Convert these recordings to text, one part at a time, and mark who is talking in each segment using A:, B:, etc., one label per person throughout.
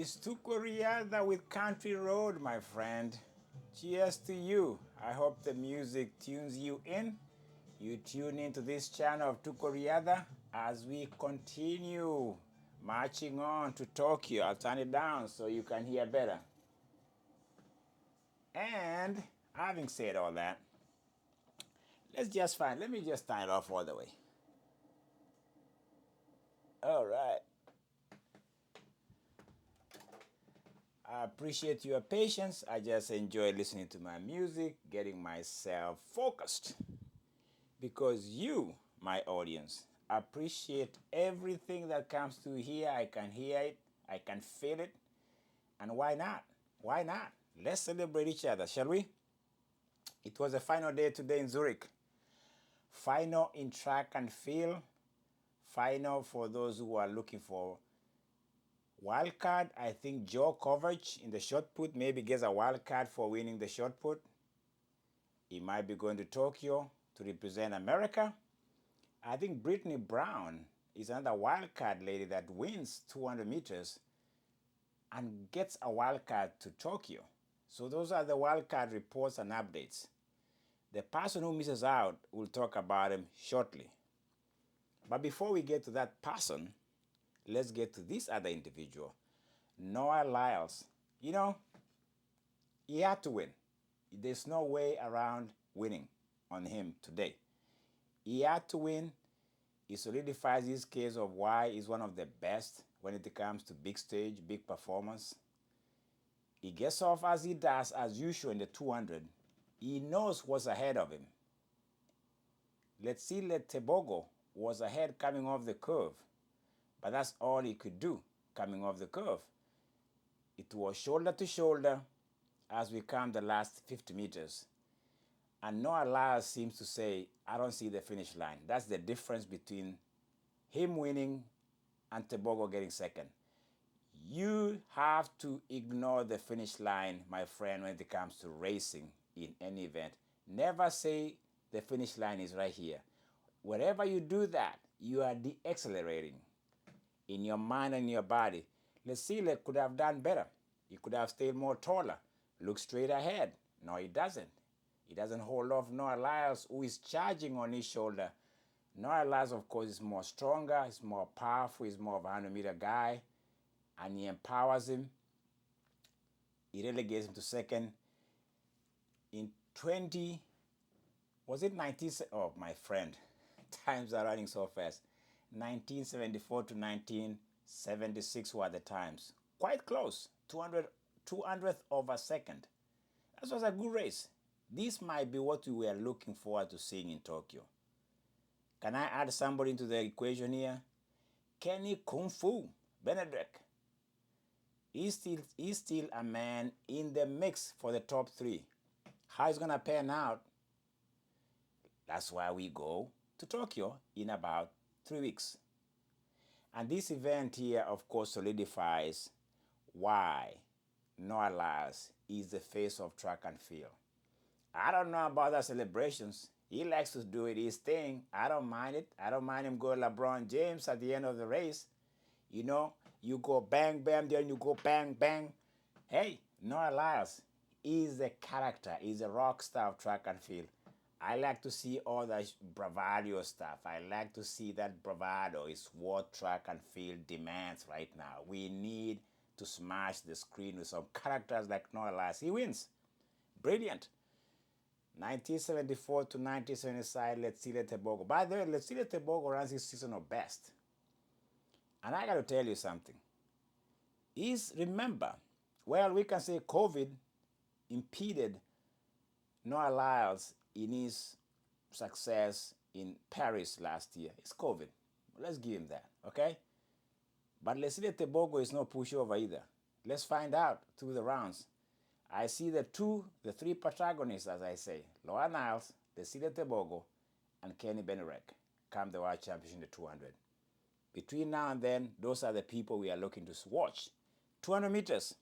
A: It's Tukoriada with Country Road, my friend. Cheers to you. I hope the music tunes you in. You tune into this channel of Tukoriada as we continue marching on to Tokyo. I'll turn it down so you can hear better. And having said all that, let me just start off all the way. All right. I appreciate your patience. I just enjoy listening to my music, getting myself focused. Because you, my audience, appreciate everything that comes through here. I can hear it, I can feel it. And why not? Why not? Let's celebrate each other, shall we? It was a final day today in Zurich. Final in track and field. Final for those who are looking for wild card. I think Joe Kovac in the shot put maybe gets a wild card for winning the shot put. He might be going to Tokyo to represent America. I think Brittany Brown is another wild card lady that wins 200 meters and gets a wild card to Tokyo. So those are the wild card reports and updates. The person who misses out, we'll talk about him shortly. But before we get to that person, let's get to this other individual, Noah Lyles. You know, he had to win. There's no way around winning on him today. He had to win. He solidifies his case of why he's one of the best when it comes to big stage, big performance. He gets off as he does, as usual in the 200. He knows what's ahead of him. Let's see, Tebogo was ahead coming off the curve. But that's all he could do coming off the curve. It was shoulder to shoulder as we come the last 50 meters. And Noah Lyles seems to say, I don't see the finish line. That's the difference between him winning and Tebogo getting second. You have to ignore the finish line, my friend, when it comes to racing in any event. Never say the finish line is right here. Wherever you do that, you are de-accelerating in your mind and your body. Lesile could have done better. He could have stayed more taller, look straight ahead. No, he doesn't. He doesn't hold off Noah Lyles, who is charging on his shoulder. Noah Lyles, of course, is more stronger, he's more powerful, he's more of a 100-meter guy, and he empowers him. He relegates him to second. In 20, was it 19? Oh, my friend, times are running so fast. 1974 to 1976 were the times. Quite close, 200th of a second. That was a good race. This might be what we were looking forward to seeing in Tokyo. Can I add somebody into the equation here? Kenny Kung Fu Benedict. He's still a man in the mix for the top three. How it's going to pan out? That's why we go to Tokyo in about 3 weeks. And this event here, of course, solidifies why Noah Lyles is the face of track and field. I don't know about the celebrations. He likes to do it, his thing. I don't mind it. I don't mind him going LeBron James at the end of the race. You know, you go bang, bang, then you go bang, bang. Hey, Noah Lyles is a character. He's a rock star of track and field. I like to see all that bravado stuff. I like to see that bravado is what track and field demands right now. We need to smash the screen with some characters like Noah Lyles. He wins. Brilliant. 1974 to 1975, Letsile Tebogo. By the way, Letsile Tebogo runs his seasonal best. And I got to tell you something. Remember, well, we can say COVID impeded Noah Lyles in his success in Paris last year. It's COVID. Let's give him that, okay? But Letsile Tebogo is no pushover either. Let's find out through the rounds. I see the three protagonists, as I say, Noah Lyles, Letsile Tebogo, and Kenny Benedict come the World Championship in the 200. Between now and then, those are the people we are looking to watch. 200 meters.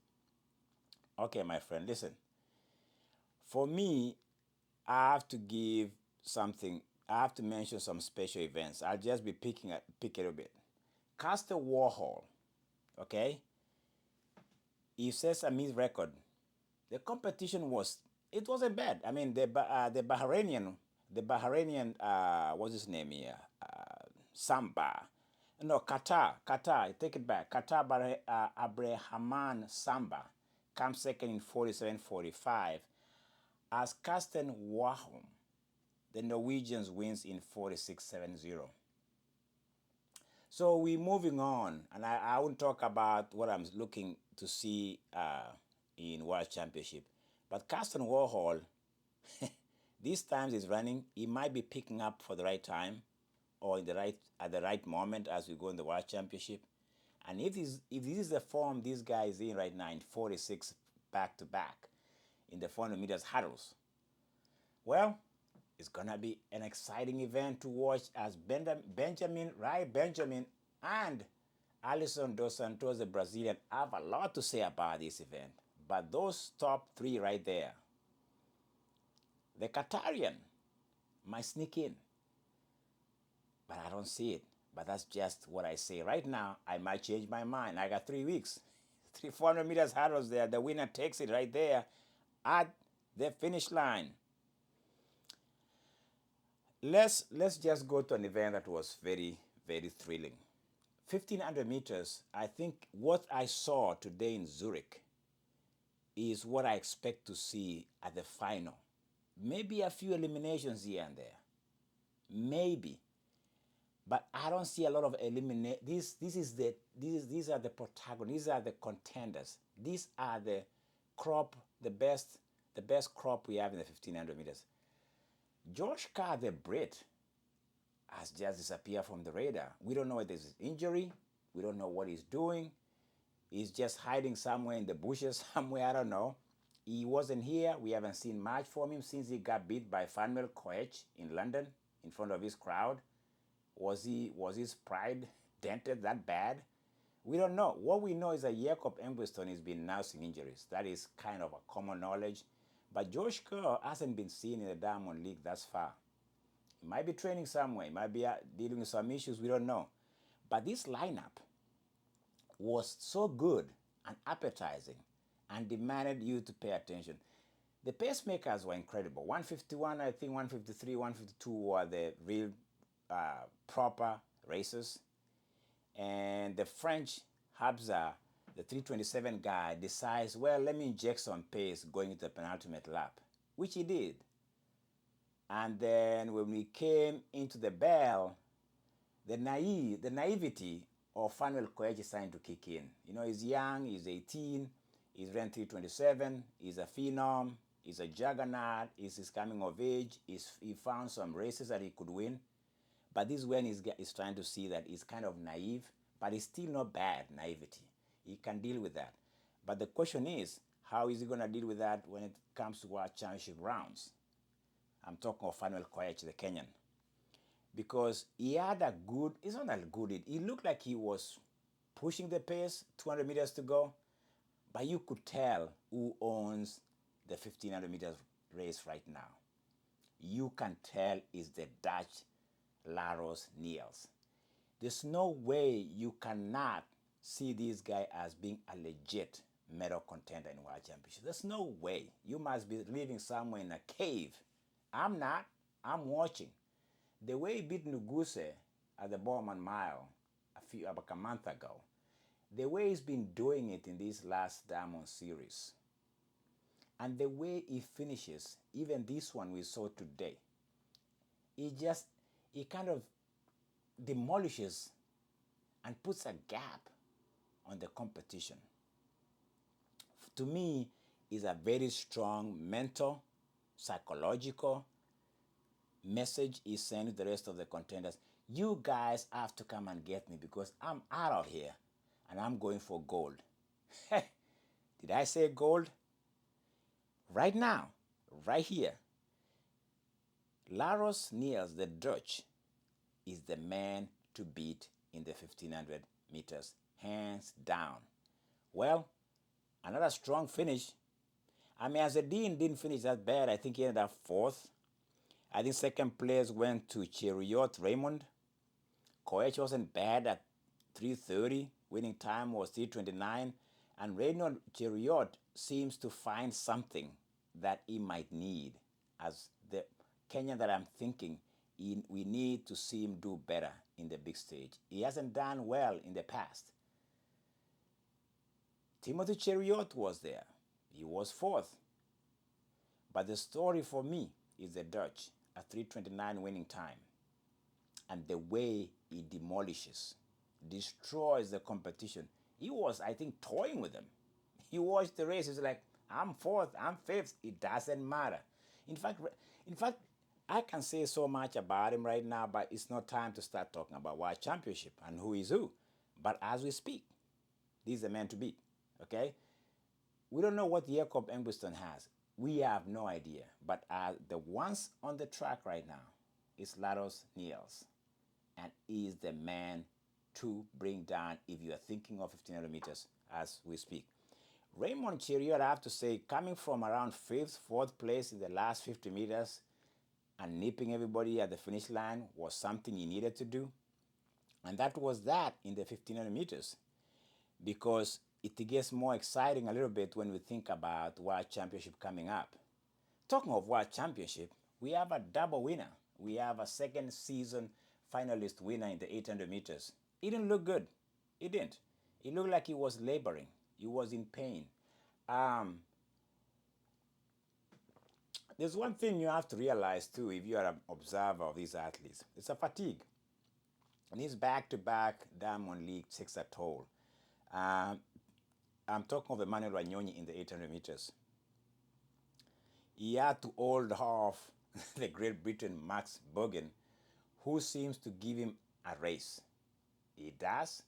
A: Okay, my friend, listen. For me, I have to give something. I have to mention some special events. I'll just be picking it a bit. Castor Warhol, okay? He sets a meet record. The competition it wasn't bad. I mean, the Bahrainian, what's his name here? Samba. No, Qatar, take it back. Abrahaman Samba comes second in 47.45 as Karsten Warholm, the Norwegians, wins in 46.70. So we're moving on, and I won't talk about what I'm looking to see in World Championship. But Karsten Warhol, these times is running. He might be picking up for the right time, or at the right moment as we go in the World Championship. And if this is the form this guy is in right now in 46 back to back in the 400 meters hurdles, well, it's gonna be an exciting event to watch as Benjamin and Alisson dos Santos, the Brazilian, have a lot to say about this event. But those top three right there, the Qatarian might sneak in, but I don't see it. But that's just what I say right now. I might change my mind. I got 3 weeks, 400 meters hurdles there. The winner takes it right there at the finish line. Let's just go to an event that was very, very thrilling. 1500 meters, I think what I saw today in Zurich is what I expect to see at the final. Maybe a few eliminations here and there. Maybe. But I don't see a lot of elimination. These are the protagonists. These are the contenders. These are the best crop we have in the 1500 meters. George Carr, the Brit, has just disappeared from the radar. We don't know whether it's injury. We don't know what he's doing. He's just hiding somewhere in the bushes somewhere. I don't know. He wasn't here. We haven't seen much from him since he got beat by Fanmel Koech in London in front of his crowd. Was his pride dented that bad? We don't know. What we know is that Jakob Engbleston has been nursing injuries. That is kind of a common knowledge. But Josh Kerr hasn't been seen in the Diamond League thus far. He might be training somewhere. He might be dealing with some issues. We don't know. But this lineup was so good and appetizing and demanded you to pay attention. The pacemakers were incredible. 151, I think 153, 152 were the real proper races. And the French Habza, the 327 guy, decides, well, let me inject some pace going into the penultimate lap, which he did. And then when we came into the bell, the naivety of Fanmel Koech is starting to kick in. You know, he's young, he's 18, he's ran 327, he's a phenom, he's a juggernaut, he's coming of age, he found some races that he could win. But this is when he's trying to see that he's kind of naive, but it's still not bad naivety. He can deal with that. But the question is, how is he going to deal with that when it comes to World Championship rounds? I'm talking of Fanmel Koech, the Kenyan. Because he had it's not that good, he looked like he was pushing the pace, 200 meters to go, but you could tell who owns the 1500 meters race right now. You can tell it's the Dutch Laros Niels. There's no way you cannot see this guy as being a legit medal contender in World Championship. There's no way. You must be living somewhere in a cave. I'm not. I'm watching. The way he beat Nguse at the Bowman Mile about a month ago, the way he's been doing it in this last Diamond Series, and the way he finishes, even this one we saw today, he kind of demolishes and puts a gap on the competition. To me, is a very strong mental, psychological message he's sending to the rest of the contenders. You guys have to come and get me because I'm out of here and I'm going for gold. Did I say gold? Right now, right here, Laros Niels, the Dutch, is the man to beat in the 1500 meters, hands down. Well, another strong finish. I mean, as a Dean didn't finish that bad. I think he ended up fourth. I think second place went to Cheriot Raymond. Koech wasn't bad at 3:30. Winning time was 3:29. And Raymond Cheriot seems to find something that he might need. As the Kenyan that I'm thinking, we need to see him do better in the big stage. He hasn't done well in the past. Timothy Cheriot was there. He was fourth. But the story for me is the Dutch, a 3:29 winning time. And the way he demolishes, destroys the competition. He was, I think, toying with them. He watched the race. He's like, I'm fourth, I'm fifth. It doesn't matter. In fact, I can say so much about him right now, but it's not time to start talking about World Championship and who is who. But as we speak, this is the man to beat. Okay? We don't know what Jacob Engbleston has. We have no idea. But the ones on the track right now is Laros Niels. And he is the man to bring down if you are thinking of 1500 meters as we speak. Raymond Cheriot, I have to say, coming from around fifth, fourth place in the last 50 meters and nipping everybody at the finish line was something he needed to do. And that was that in the 1500 meters, because it gets more exciting a little bit when we think about World Championship coming up. Talking of World Championship, we have a double winner. We have a second season finalist winner in the 800 meters. He didn't look good. He didn't. He looked like he was laboring. He was in pain. There's one thing you have to realize too if you are an observer of these athletes. It's a fatigue. And his back-to-back Diamond League takes a toll. I'm talking of Emmanuel Wanyonyi in the 800 meters. He had to hold off the Great Britain Max Bogan, who seems to give him a race. It does,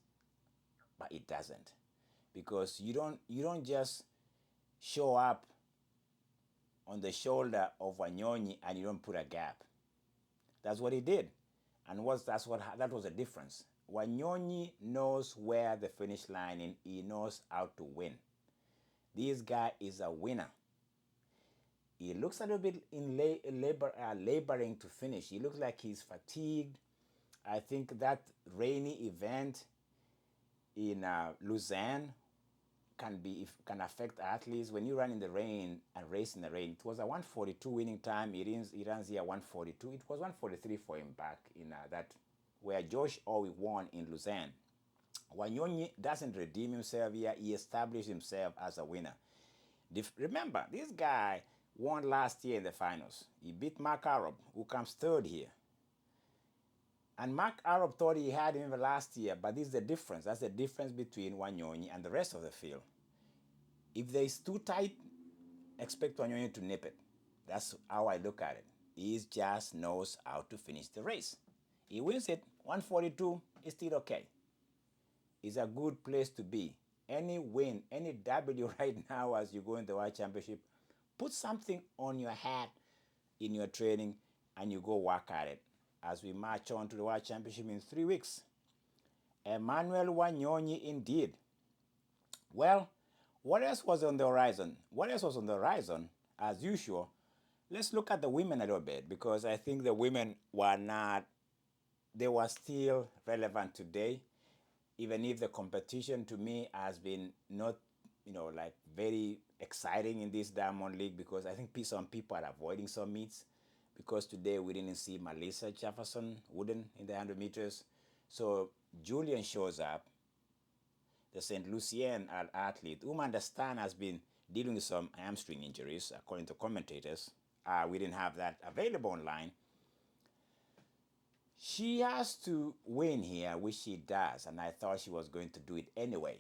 A: but it doesn't. Because you don't just show up on the shoulder of Wanyonyi and you don't put a gap. That's what he did. And that was the difference. Wanyonyi knows where the finish line is. He knows how to win. This guy is a winner. He looks a little bit laboring to finish. He looks like he's fatigued. I think that rainy event in Lausanne can affect athletes. When you run in the rain and race in the rain, it was a 1:42 winning time. He runs here 1:42. It was 1:43 for him back in that where Josh Owie won in Lausanne. Wanyonyi doesn't redeem himself here. He established himself as a winner. Remember, this guy won last year in the finals. He beat Mark Arab, who comes third here. And Mark Arab thought he had him last year, but this is the difference. That's the difference between Wanyonyi and the rest of the field. If it's too tight, expect Wanyonyi to nip it. That's how I look at it. He just knows how to finish the race. He wins it, 1:42, is still okay. It's a good place to be. Any win, any W right now as you go in the World Championship, put something on your hat in your training and you go work at it as we march on to the World Championship in 3 weeks. Emmanuel Wanyonyi indeed. Well, what else was on the horizon? What else was on the horizon? As usual, let's look at the women a little bit, because I think the women they were still relevant today, even if the competition to me has been not, like very exciting in this Diamond League, because I think some people are avoiding some meets, because today we didn't see Melissa Jefferson Wooden in the 100 meters. So Julien shows up, the St. Lucien athlete, whom I understand has been dealing with some hamstring injuries, according to commentators. We didn't have that available online. She has to win here, which she does, and I thought she was going to do it anyway.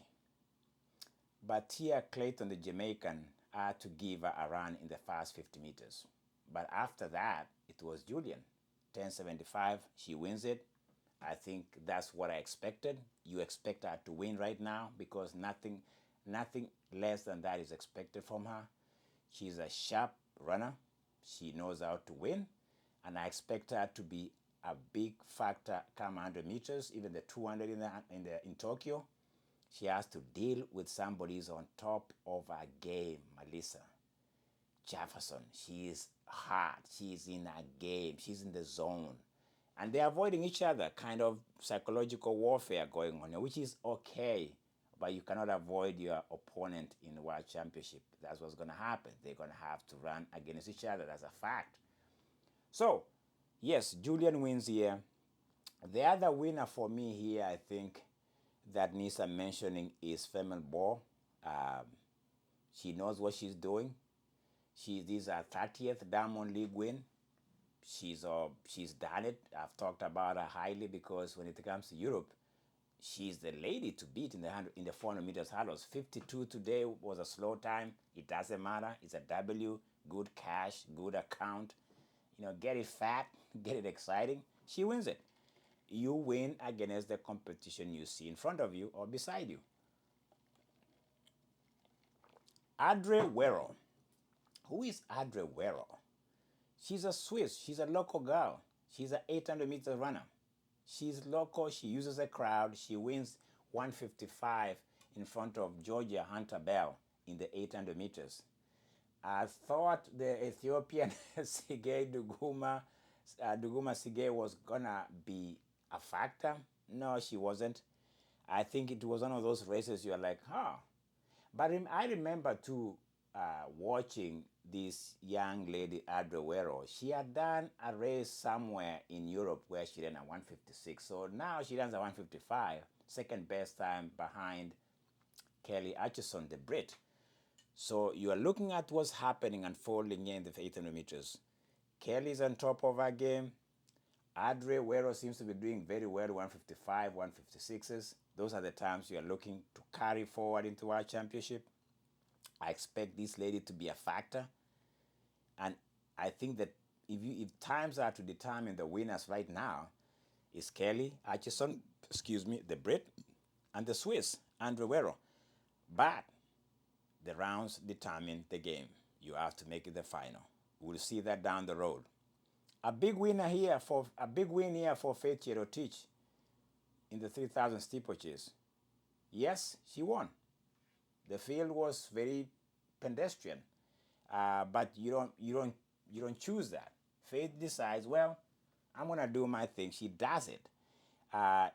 A: But Tia Clayton, the Jamaican, had to give her a run in the first 50 meters. But after that, it was Julien. 10:75, she wins it. I think that's what I expected. You expect her to win right now, because nothing less than that is expected from her. She's a sharp runner. She knows how to win, and I expect her to be a big factor come 100 meters, even the 200 in Tokyo. She has to deal with somebody who's on top of her game, Melissa Jefferson. She is hard. She's in her game. She's in the zone. And they're avoiding each other, kind of psychological warfare going on here, which is okay. but you cannot avoid your opponent in the World Championship. That's what's going to happen. They're going to have to run against each other. That's a fact. So, yes, Julien wins here. The other winner for me here, I think, that needs a mentioning is Femke Bol. Um, she knows what she's doing. This is her 30th Diamond League win. She's done it. I've talked about her highly because when it comes to Europe, she's the lady to beat in the 400 meters hurdles. 52 today was a slow time. It doesn't matter. It's a W. Good cash, good account. Get it fat, get it exciting. She wins it. You win against the competition you see in front of you or beside you. Adre Werro. Who is Adre Werro? She's a Swiss. She's a local girl. She's an 800-meter runner. She's local. She uses a crowd. She wins 155 in front of Georgia Hunter Bell in the 800 meters. I thought the Ethiopian Sige Duguma Sige was gonna be a factor. No, she wasn't. I think it was one of those races you're like, huh. But I remember too watching this young lady, Adre Werro. She had done a race somewhere in Europe where she ran a 156. So now she runs a 155, second best time behind Kelly Acheson, the Brit. So you are looking at what's happening unfolding here in the 800 meters. Kelly's on top of her game. Adre Werro seems to be doing very well, 155, 156s. Those are the times you are looking to carry forward into our championship. I expect this lady to be a factor. And I think that if times are to determine the winners right now, is Kelly Acheson, the Brit, and the Swiss, Adre Werro. But the rounds determine the game. You have to make it the final. We'll see that down the road. A big win here for Faith Cherotich in the 3,000 steeplechase. Yes, she won. The field was very pedestrian, but you don't choose that. Faith decides, well, I'm gonna do my thing. She does it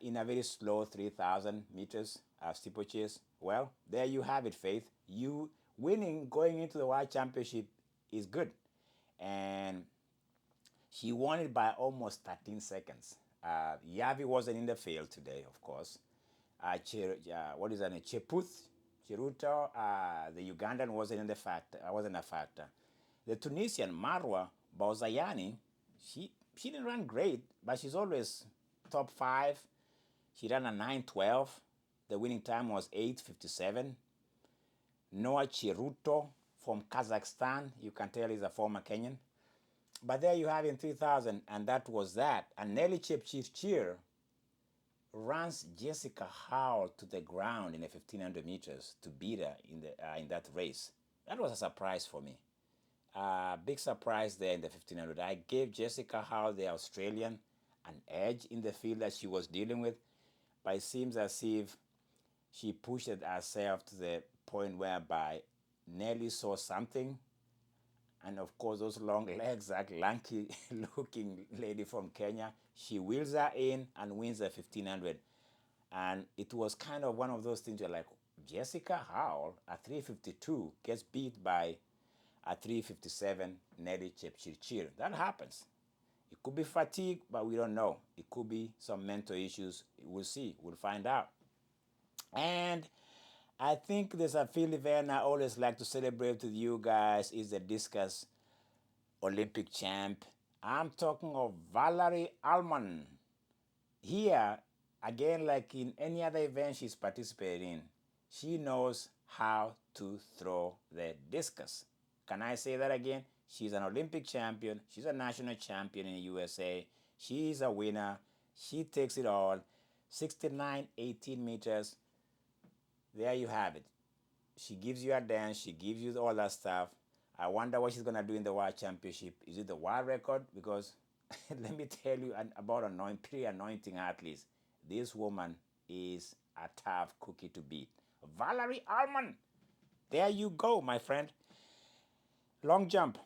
A: in a very slow 3,000 meters steeplechase. Well, there you have it, Faith. You winning going into the World Championship is good, and she won it by almost 13 seconds. Yavi wasn't in the field today, of course. What is her name? Chiruto, the Ugandan wasn't a factor. The Tunisian Marwa Bauzayani, she didn't run great, but she's always top 5. She ran a 9:12. The winning time was 8:57. Noah Chiruto from Kazakhstan, you can tell he's a former Kenyan. But there you have in 3,000, and that was that. And Nelly Chepchirchir runs Jessica Hull to the ground in the 1,500 meters to beat her in that race. That was a surprise for me. Big surprise there in the 1,500. I gave Jessica Hull, the Australian, an edge in the field that she was dealing with, but it seems as if she pushed herself to the point whereby Nelly saw something. And of course, those long legs, that lanky looking lady from Kenya, she wheels her in and wins the 1,500. And it was kind of one of those things you're like, Jessica Hull at 3:52 gets beat by a 3:57 Nelly Chepchirchir. That happens. It could be fatigue, but we don't know. It could be some mental issues. We'll see. We'll find out. And I think there's a field event I always like to celebrate with you guys is the discus Olympic champ. I'm talking of Valerie Allman. Here, again, like in any other event she's participating in, she knows how to throw the discus. Can I say that again? She's an Olympic champion. She's a national champion in the USA. She's a winner. She takes it all. 69, 18 meters. There you have it. She gives you a dance. She gives you all that stuff. I wonder what she's going to do in the World Championship. Is it the world record? Because let me tell you about pre-anointing athletes. This woman is a tough cookie to beat. Valerie Allman. There you go, my friend. Long jump.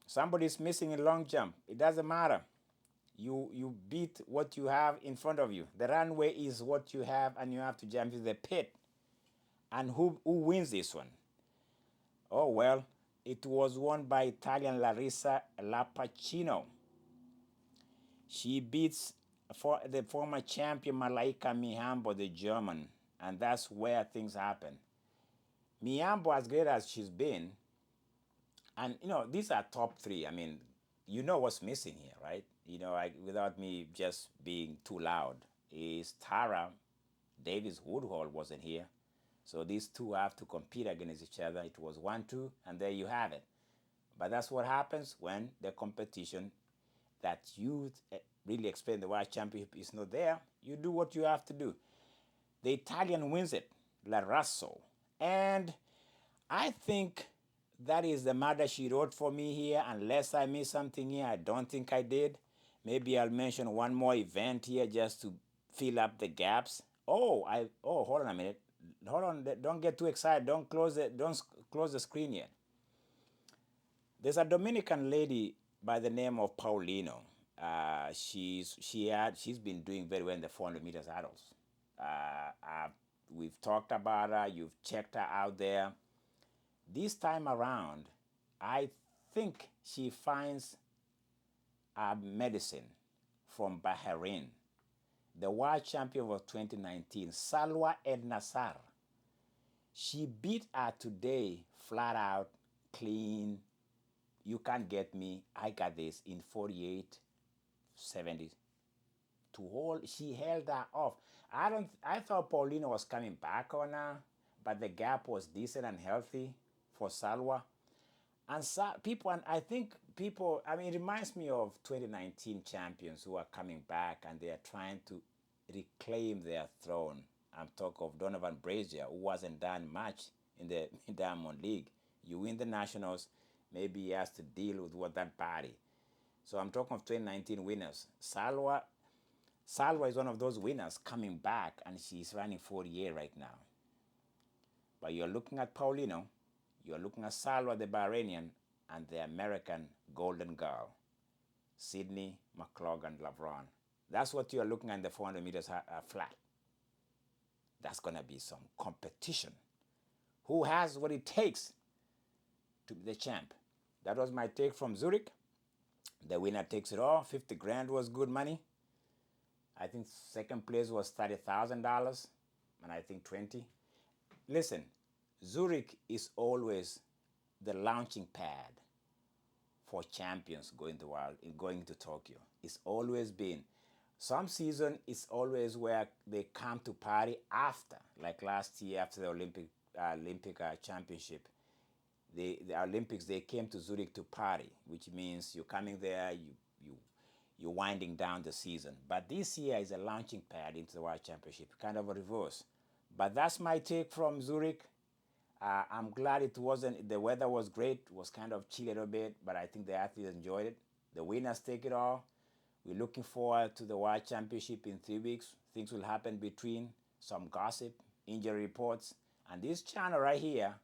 A: Somebody's missing in long jump. It doesn't matter. You beat what you have in front of you. The runway is what you have, and you have to jump to the pit. And who wins this one? Oh, well, it was won by Italian Larissa Lapacino. She beats for the former champion Malaika Mihambo, the German, and that's where things happen. Mihambo, as great as she's been, and these are top three. I mean, you know what's missing here, right? Without me just being too loud, is Tara Davis Woodhull wasn't here. So these two have to compete against each other. It was 1-2, and there you have it. But that's what happens when the competition that you really expect the World Championship is not there. You do what you have to do. The Italian wins it, Larasso. And I think that is the murder she wrote for me here. Unless I missed something here, I don't think I did. Maybe I'll mention one more event here just to fill up the gaps. Hold on a minute. Hold on, don't get too excited. Don't close the screen yet. There's a Dominican lady by the name of Paulino. She's been doing very well in the 400 meters hurdles. We've talked about her. You've checked her out there. This time around, I think she finds a medicine from Bahrain. The world champion of 2019, Salwa Eid Nasser. She beat her today, flat out, clean. You can't get me. I got this in 48.70. She held her off. I thought Paulino was coming back on her, but the gap was decent and healthy for Salwa. And it reminds me of 2019 champions who are coming back and they are trying to reclaim their throne. I'm talking of Donovan Brazier, who wasn't done much in the Diamond League. You win the Nationals, maybe he has to deal with what that body. So I'm talking of 2019 winners. Salwa is one of those winners coming back, and she's running 48 right now. But you're looking at Paulino, you're looking at Salwa, the Bahrainian, and the American Golden Girl, Sydney McLaughlin-Lavron. That's what you're looking at in the 400 meters flat. That's going to be some competition. Who has what it takes to be the champ? That was my take from Zurich. The winner takes it all. 50 grand was good money. I think second place was $30,000, and I think 20. Listen, Zurich is always the launching pad for champions going to Tokyo. It's always been. Some season it's always where they come to party after, like last year after the Olympic championship. The Olympics, they came to Zurich to party, which means you're coming there, you're winding down the season. But this year is a launching pad into the World Championship, kind of a reverse. But that's my take from Zurich. I'm glad the weather was great. It was kind of chilly a little bit, but I think the athletes enjoyed it. The winners take it all. We're looking forward to the World Championship in 3 weeks. Things will happen between, some gossip, injury reports. And this channel right here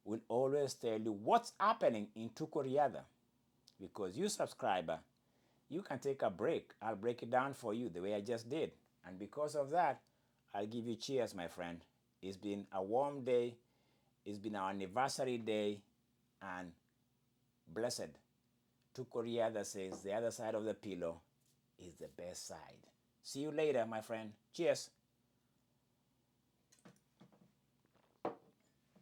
A: will always tell you what's happening in Tukoriada. Because you subscriber, you can take a break. I'll break it down for you the way I just did. And because of that, I'll give you cheers, my friend. It's been a warm day. It's been our anniversary day. And blessed. Tukoriada says the other side of the pillow is the best side. See you later, my friend. Cheers.